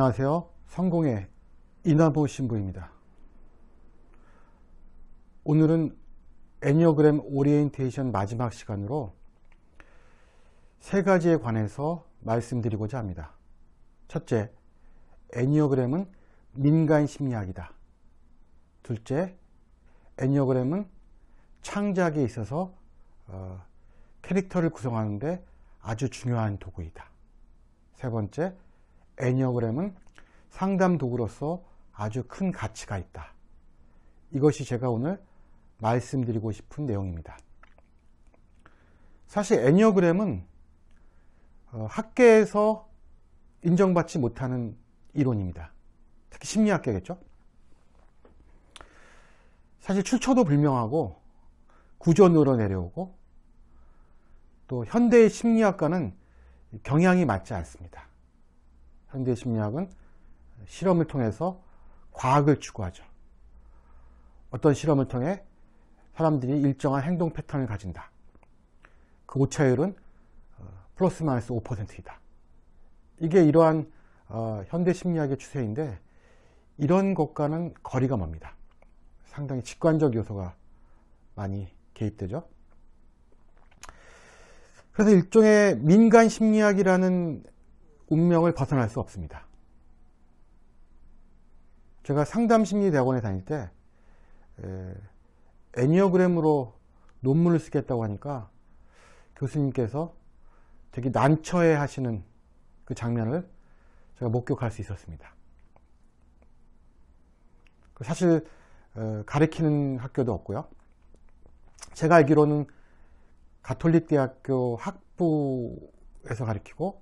안녕하세요. 성공의 이나보 신부입니다. 오늘은 애니어그램 오리엔테이션 마지막 시간으로 세 가지에 관해서 말씀드리고자 합니다. 첫째, 애니어그램은 민간 심리학이다. 둘째, 애니어그램은 창작에 있어서 캐릭터를 구성하는데 아주 중요한 도구이다. 세 번째, 애니어그램은 상담 도구로서 아주 큰 가치가 있다. 이것이 제가 오늘 말씀드리고 싶은 내용입니다. 사실 애니어그램은 학계에서 인정받지 못하는 이론입니다. 특히 심리학계겠죠. 사실 출처도 불명하고 구전으로 내려오고 또 현대의 심리학과는 경향이 맞지 않습니다. 현대의 심리학은 실험을 통해서 과학을 추구하죠. 어떤 실험을 통해 사람들이 일정한 행동 패턴을 가진다. 그 오차율은 플러스 마이너스 5%이다. 이게 이러한 현대 심리학의 추세인데 이런 것과는 거리가 멉니다. 상당히 직관적 요소가 많이 개입되죠. 그래서 일종의 민간 심리학이라는 운명을 벗어날 수 없습니다. 제가 상담심리대학원에 다닐 때 애니어그램으로 논문을 쓰겠다고 하니까 교수님께서 되게 난처해 하시는 그 장면을 제가 목격할 수 있었습니다. 사실 가르치는 학교도 없고요. 제가 알기로는 가톨릭대학교 학부에서 가르치고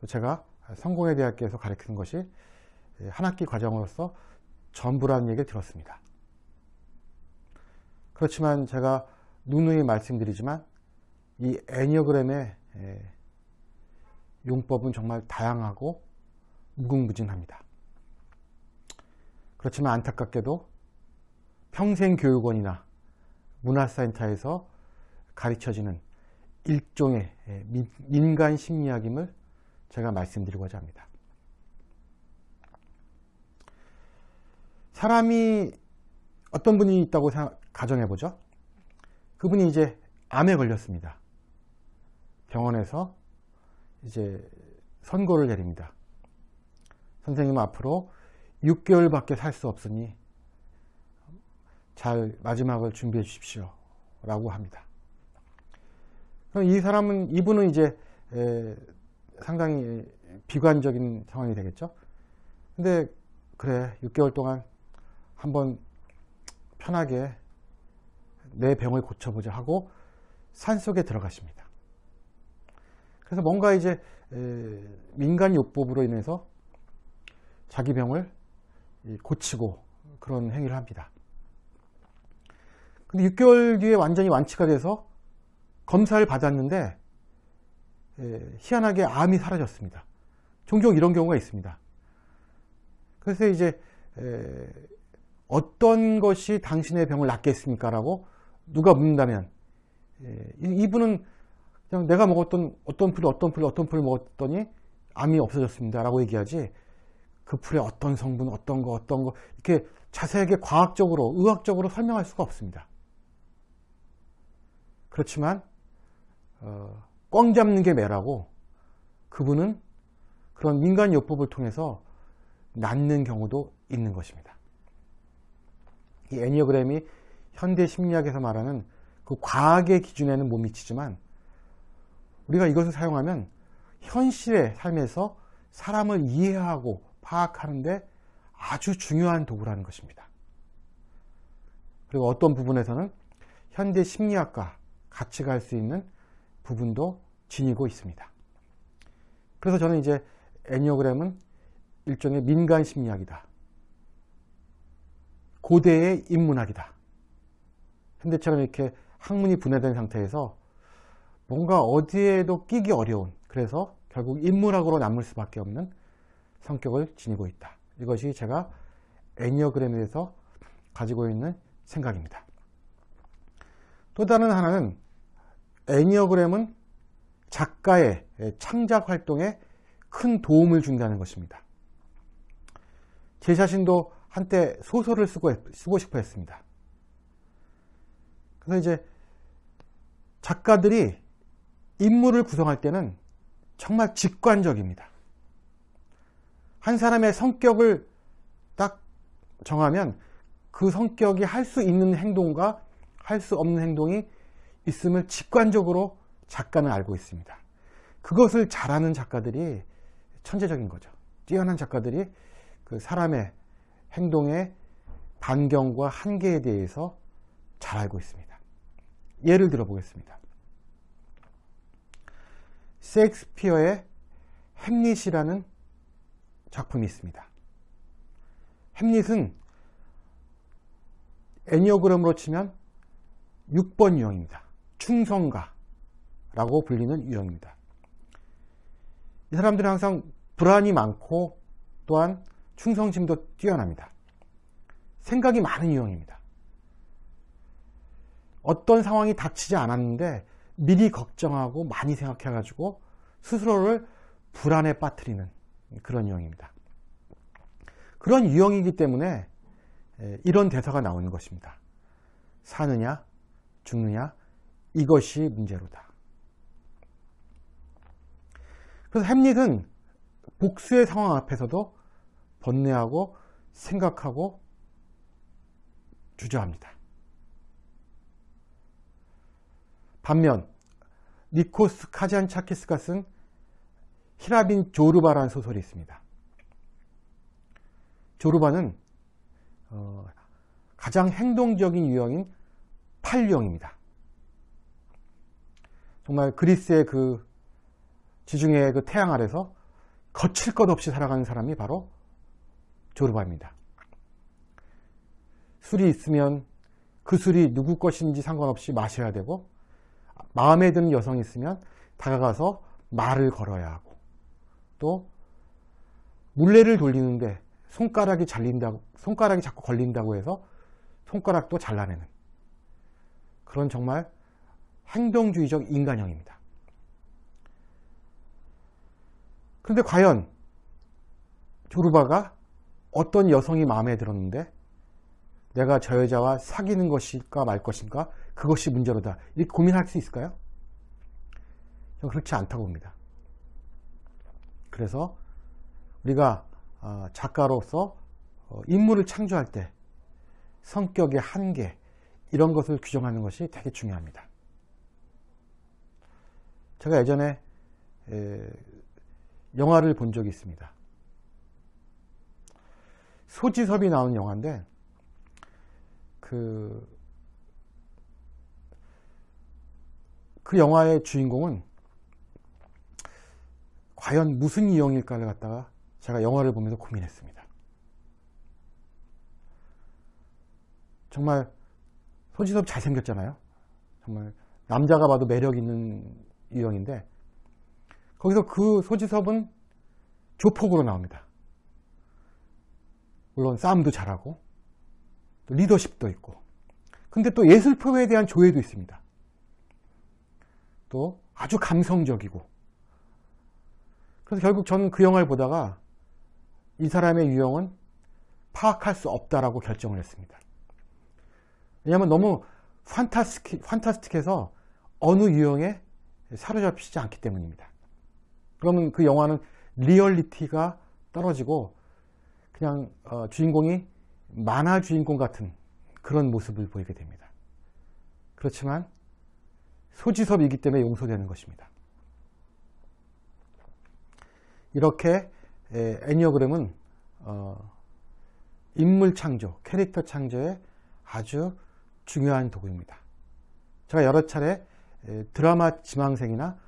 제가 성공회 대학교에서 가르치는 것이 한 학기 과정으로서 전부라는 얘기를 들었습니다. 그렇지만 제가 누누이 말씀드리지만 이 애니어그램의 용법은 정말 다양하고 무궁무진합니다. 그렇지만 안타깝게도 평생교육원이나 문화센터에서 가르쳐지는 일종의 민간 심리학임을 제가 말씀드리고자 합니다. 사람이 어떤 분이 있다고 가정해보죠. 그분이 이제 암에 걸렸습니다. 병원에서 이제 선고를 내립니다. 선생님은 앞으로 6개월밖에 살 수 없으니 잘 마지막을 준비해 주십시오 라고 합니다. 그럼 이분은 이제 상당히 비관적인 상황이 되겠죠. 근데 그래 6개월 동안 한번 편하게 내 병을 고쳐보자 하고 산속에 들어가십니다. 그래서 뭔가 이제 민간 요법으로 인해서 자기 병을 고치고 그런 행위를 합니다. 근데 6개월 뒤에 완전히 완치가 돼서 검사를 받았는데 희한하게 암이 사라졌습니다. 종종 이런 경우가 있습니다. 그래서 이제 어떤 것이 당신의 병을 낫게 했습니까? 라고 누가 묻는다면 이분은 그냥 내가 먹었던 어떤 풀을 먹었더니 암이 없어졌습니다 라고 얘기하지 그 풀에 어떤 성분 어떤 거 이렇게 자세하게 과학적으로 의학적으로 설명할 수가 없습니다. 그렇지만 꽝 잡는 게 매라고 그분은 그런 민간 요법을 통해서 낫는 경우도 있는 것입니다. 이 애니어그램이 현대 심리학에서 말하는 그 과학의 기준에는 못 미치지만 우리가 이것을 사용하면 현실의 삶에서 사람을 이해하고 파악하는데 아주 중요한 도구라는 것입니다. 그리고 어떤 부분에서는 현대 심리학과 같이 갈 수 있는 부분도 지니고 있습니다. 그래서 저는 이제 애니어그램은 일종의 민간 심리학이다. 고대의 인문학이다. 현대처럼 이렇게 학문이 분해된 상태에서 뭔가 어디에도 끼기 어려운, 그래서 결국 인문학으로 남을 수밖에 없는 성격을 지니고 있다. 이것이 제가 애니어그램에 대해서 가지고 있는 생각입니다. 또 다른 하나는 애니어그램은 작가의 창작 활동에 큰 도움을 준다는 것입니다. 제 자신도 한때 소설을 쓰고 싶어 했습니다. 그래서 이제 작가들이 인물을 구성할 때는 정말 직관적입니다. 한 사람의 성격을 딱 정하면 그 성격이 할 수 있는 행동과 할 수 없는 행동이 있음을 직관적으로 작가는 알고 있습니다. 그것을 잘하는 작가들이 천재적인 거죠. 뛰어난 작가들이 그 사람의 행동의 반경과 한계에 대해서 잘 알고 있습니다. 예를 들어 보겠습니다. 셰익스피어의 햄릿이라는 작품이 있습니다. 햄릿은 애니어그램으로 치면 6번 유형입니다. 충성가라고 불리는 유형입니다. 이 사람들은 항상 불안이 많고 또한 충성심도 뛰어납니다. 생각이 많은 유형입니다. 어떤 상황이 닥치지 않았는데 미리 걱정하고 많이 생각해가지고 스스로를 불안에 빠뜨리는 그런 유형입니다. 그런 유형이기 때문에 이런 대사가 나오는 것입니다. 사느냐 죽느냐 이것이 문제로다. 그래서 햄릿은 복수의 상황 앞에서도 번뇌하고 생각하고 주저합니다. 반면 니코스 카잔차키스가 쓴 히라빈 조르바라는 소설이 있습니다. 조르바는 가장 행동적인 유형인 8유형입니다. 정말 그리스의 그 지중해 그 태양 아래서 거칠 것 없이 살아가는 사람이 바로 조르바입니다. 술이 있으면 그 술이 누구 것인지 상관없이 마셔야 되고, 마음에 드는 여성이 있으면 다가가서 말을 걸어야 하고, 또 물레를 돌리는데 손가락이 자꾸 걸린다고 해서 손가락도 잘라내는 그런 정말 행동주의적 인간형입니다. 그런데 과연 조르바가 어떤 여성이 마음에 들었는데 내가 저 여자와 사귀는 것일까 말 것인가, 그것이 문제로다, 이렇게 고민할 수 있을까요? 저는 그렇지 않다고 봅니다. 그래서 우리가 작가로서 인물을 창조할 때 성격의 한계, 이런 것을 규정하는 것이 되게 중요합니다. 제가 예전에 영화를 본 적이 있습니다. 소지섭이 나온 영화인데 그 영화의 주인공은 과연 무슨 유형일까를 갖다가 제가 영화를 보면서 고민했습니다. 정말 소지섭 잘생겼잖아요. 정말 남자가 봐도 매력 있는 유형인데, 거기서 그 소지섭은 조폭으로 나옵니다. 물론 싸움도 잘하고 또 리더십도 있고, 근데 또 예술 표현에 대한 조예도 있습니다. 또 아주 감성적이고. 그래서 결국 저는 그 영화를 보다가 이 사람의 유형은 파악할 수 없다라고 결정을 했습니다. 왜냐하면 너무 판타스틱해서 어느 유형에 사로잡히지 않기 때문입니다. 그러면 그 영화는 리얼리티가 떨어지고 그냥 주인공이 만화 주인공 같은 그런 모습을 보이게 됩니다. 그렇지만 소지섭이기 때문에 용서되는 것입니다. 이렇게 애니어그램은 인물 창조, 캐릭터 창조에 아주 중요한 도구입니다. 제가 여러 차례 드라마 지망생이나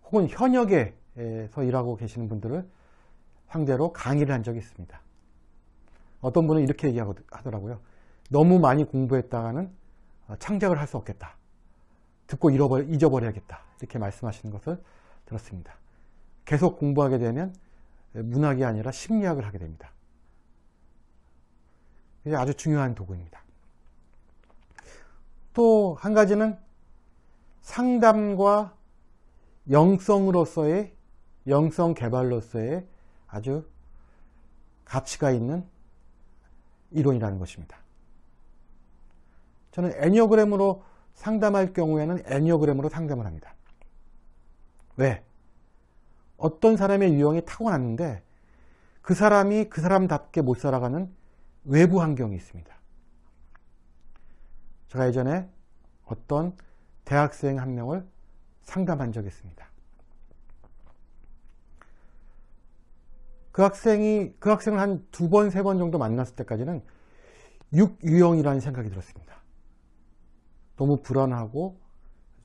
혹은 현역에서 일하고 계시는 분들을 상대로 강의를 한 적이 있습니다. 어떤 분은 이렇게 얘기하더라고요. 너무 많이 공부했다가는 창작을 할 수 없겠다. 듣고 잊어버려야겠다. 이렇게 말씀하시는 것을 들었습니다. 계속 공부하게 되면 문학이 아니라 심리학을 하게 됩니다. 이게 아주 중요한 도구입니다. 또 한 가지는 상담과 영성 개발로서의 아주 가치가 있는 이론이라는 것입니다. 저는 애니어그램으로 상담할 경우에는 애니어그램으로 상담을 합니다. 왜? 어떤 사람의 유형이 타고났는데 그 사람이 그 사람답게 못 살아가는 외부 환경이 있습니다. 제가 예전에 어떤 대학생 한 명을 상담한 적이 있습니다. 그 학생을 한 2번, 3번 정도 만났을 때까지는 6유형이라는 생각이 들었습니다. 너무 불안하고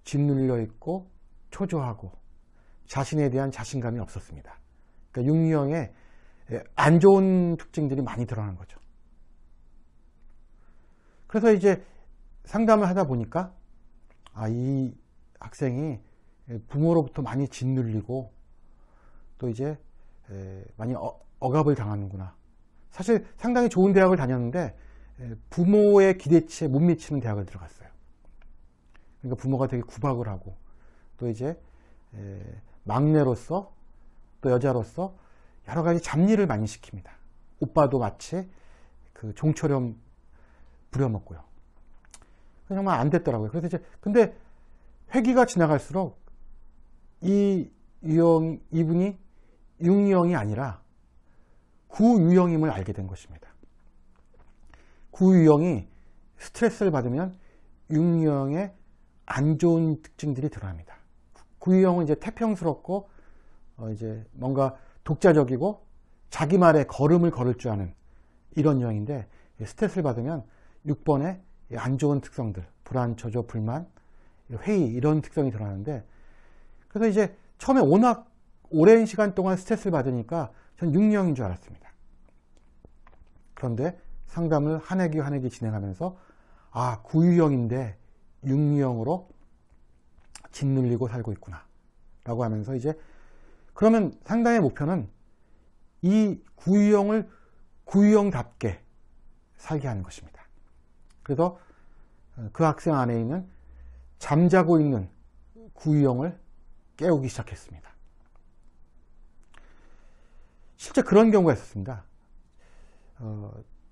짓눌려 있고 초조하고 자신에 대한 자신감이 없었습니다. 그러니까 6유형에 안 좋은 특징들이 많이 드러나는 거죠. 그래서 이제 상담을 하다 보니까 이 학생이 부모로부터 많이 짓눌리고 또 이제 많이 억압을 당하는구나. 사실 상당히 좋은 대학을 다녔는데 부모의 기대치에 못 미치는 대학을 들어갔어요. 그러니까 부모가 되게 구박을 하고 또 이제 막내로서 또 여자로서 여러 가지 잡일을 많이 시킵니다. 오빠도 마치 그 종처럼 부려먹고요. 정말 안 됐더라고요. 그래서 이제 근데 회기가 지나갈수록 이분이 6유형이 아니라 9유형임을 알게 된 것입니다. 9유형이 스트레스를 받으면 6유형의 안 좋은 특징들이 드러납니다. 9유형은 이제 태평스럽고 이제 뭔가 독자적이고 자기 말에 걸음을 걸을 줄 아는 이런 유형인데 스트레스를 받으면 6번의 안 좋은 특성들, 불안, 초조, 불만, 회의 이런 특성이 드러나는데 그래서 이제 처음에 워낙 오랜 시간 동안 스트레스를 받으니까 전 6유형인 줄 알았습니다. 그런데 상담을 한 회기 진행하면서 9유형인데 6유형으로 짓눌리고 살고 있구나 라고 하면서 이제 그러면 상담의 목표는 이 9유형을 9유형답게 살게 하는 것입니다. 그래서 그 학생 안에 있는 잠자고 있는 9유형을 깨우기 시작했습니다. 실제 그런 경우가 있었습니다.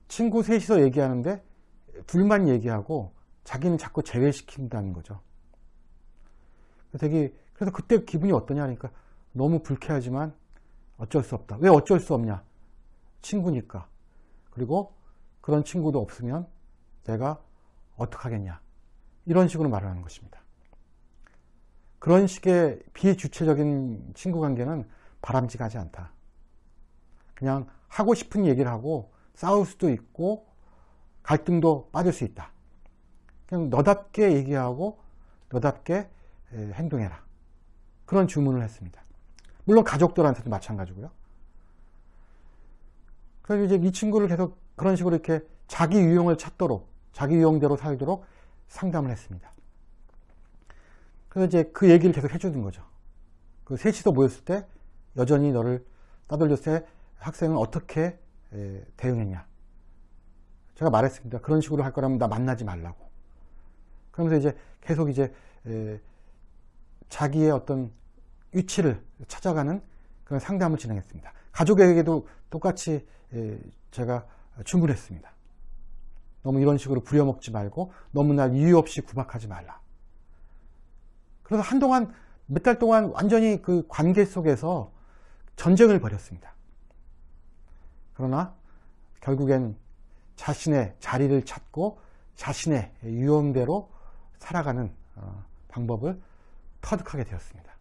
친구 셋이서 얘기하는데 둘만 얘기하고 자기는 자꾸 제외시킨다는 거죠. 그래서 그때 기분이 어떠냐 하니까 너무 불쾌하지만 어쩔 수 없다. 왜 어쩔 수 없냐? 친구니까. 그리고 그런 친구도 없으면 내가 어떡하겠냐? 이런 식으로 말을 하는 것입니다. 그런 식의 비주체적인 친구 관계는 바람직하지 않다. 그냥 하고 싶은 얘기를 하고 싸울 수도 있고 갈등도 빠질 수 있다. 그냥 너답게 얘기하고 너답게 행동해라. 그런 주문을 했습니다. 물론 가족들한테도 마찬가지고요. 그래서 이제 이 친구를 계속 그런 식으로 이렇게 자기 유형을 찾도록 자기 유형대로 살도록 상담을 했습니다. 그래서 이제 그 얘기를 계속 해주는 거죠. 그 셋이서 모였을 때 여전히 너를 따돌렸을 때 학생은 어떻게 대응했냐. 제가 말했습니다. 그런 식으로 할 거라면 나 만나지 말라고. 그러면서 이제 계속 이제 자기의 어떤 위치를 찾아가는 그런 상담을 진행했습니다. 가족에게도 똑같이 제가 주문했습니다. 너무 이런 식으로 부려먹지 말고 너무 날 이유 없이 구박하지 말라. 그래서 한동안 몇 달 동안 완전히 그 관계 속에서 전쟁을 벌였습니다. 그러나 결국엔 자신의 자리를 찾고 자신의 유형대로 살아가는 방법을 터득하게 되었습니다.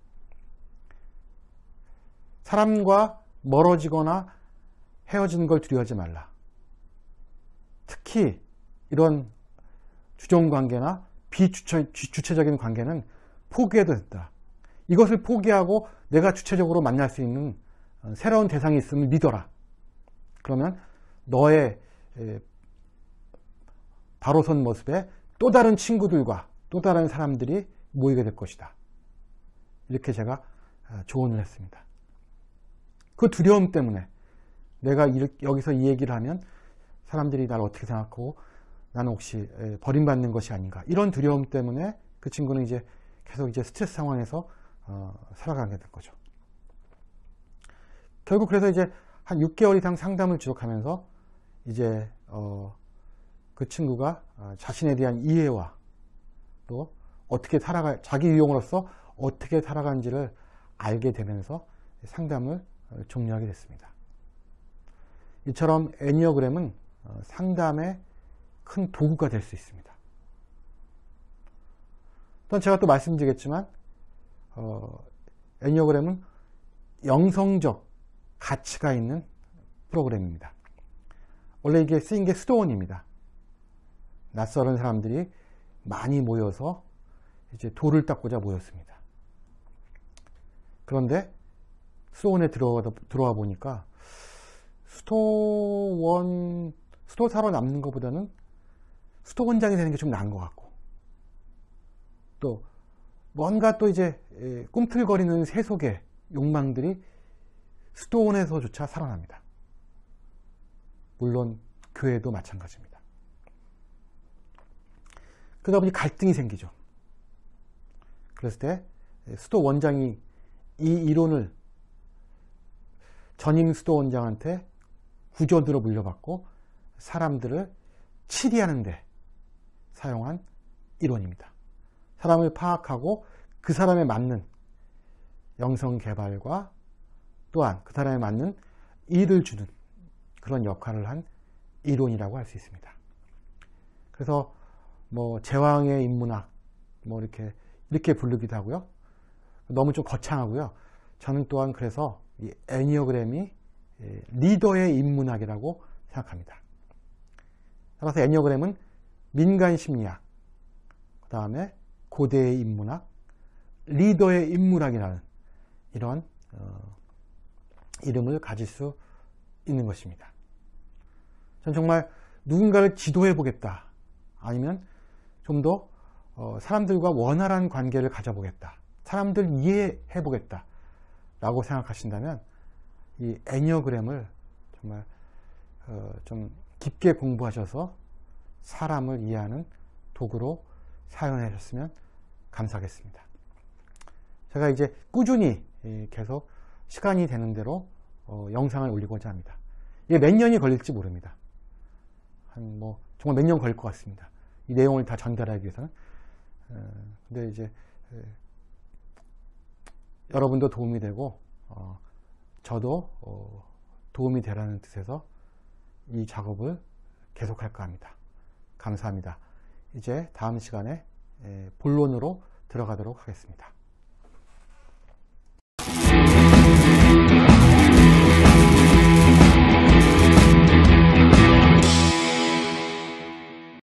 사람과 멀어지거나 헤어지는 걸 두려워하지 말라. 특히 이런 주종관계나 비주체적인 관계는 포기해도 된다. 이것을 포기하고 내가 주체적으로 만날 수 있는 새로운 대상이 있음을 믿어라. 그러면 너의 바로 선 모습에 또 다른 친구들과 또 다른 사람들이 모이게 될 것이다. 이렇게 제가 조언을 했습니다. 그 두려움 때문에 내가 여기서 이 얘기를 하면 사람들이 나를 어떻게 생각하고 나는 혹시 버림받는 것이 아닌가. 이런 두려움 때문에 그 친구는 이제 계속 이제 스트레스 상황에서 살아가게 된 거죠. 결국 그래서 이제 한 6개월 이상 상담을 지속하면서 이제 그 친구가 자신에 대한 이해와 또 어떻게 자기 유형으로서 어떻게 살아가는지를 알게 되면서 상담을 종료하게 됐습니다. 이처럼 애니어그램은 상담의 큰 도구가 될 수 있습니다. 또한 제가 또 말씀드리겠지만 애니어그램은 영성적 가치가 있는 프로그램입니다. 원래 이게 쓰인 게 수도원입니다. 낯설은 사람들이 많이 모여서 이제 돌을 닦고자 모였습니다. 그런데 수도원에 들어와 보니까 수도사로 남는 것보다는 수도원장이 되는 게 좀 나은 것 같고, 또 뭔가 또 이제 꿈틀거리는 세속의 욕망들이 수도원에서조차 살아납니다. 물론 교회도 마찬가지입니다. 그러다 보니 갈등이 생기죠. 그랬을 때 수도원장이 이 이론을 전임 수도원장한테 구전으로 물려받고 사람들을 치리하는 데 사용한 이론입니다. 사람을 파악하고 그 사람에 맞는 영성개발과 또한 그 사람에 맞는 일을 주는 그런 역할을 한 이론이라고 할 수 있습니다. 그래서 뭐 제왕의 인문학 뭐 이렇게 부르기도 하고요. 너무 좀 거창하고요. 저는 또한 그래서 이 애니어그램이 리더의 인문학이라고 생각합니다. 따라서 애니어그램은 민간심리학, 그 다음에 고대의 인문학, 리더의 인문학이라는 이런 이름을 가질 수 있는 것입니다. 전 정말 누군가를 지도해 보겠다, 아니면 좀 더 사람들과 원활한 관계를 가져보겠다, 사람들 이해해 보겠다 라고 생각하신다면 이 애니어그램을 정말 좀 깊게 공부하셔서 사람을 이해하는 도구로 사용해 주셨으면 감사하겠습니다. 제가 이제 꾸준히 계속 시간이 되는 대로 영상을 올리고자 합니다. 이게 몇 년이 걸릴지 모릅니다. 정말 몇 년 걸릴 것 같습니다. 이 내용을 다 전달하기 위해서는. 근데 이제 여러분도 도움이 되고 저도 도움이 되라는 뜻에서 이 작업을 계속할까 합니다. 감사합니다. 이제 다음 시간에 본론으로 들어가도록 하겠습니다.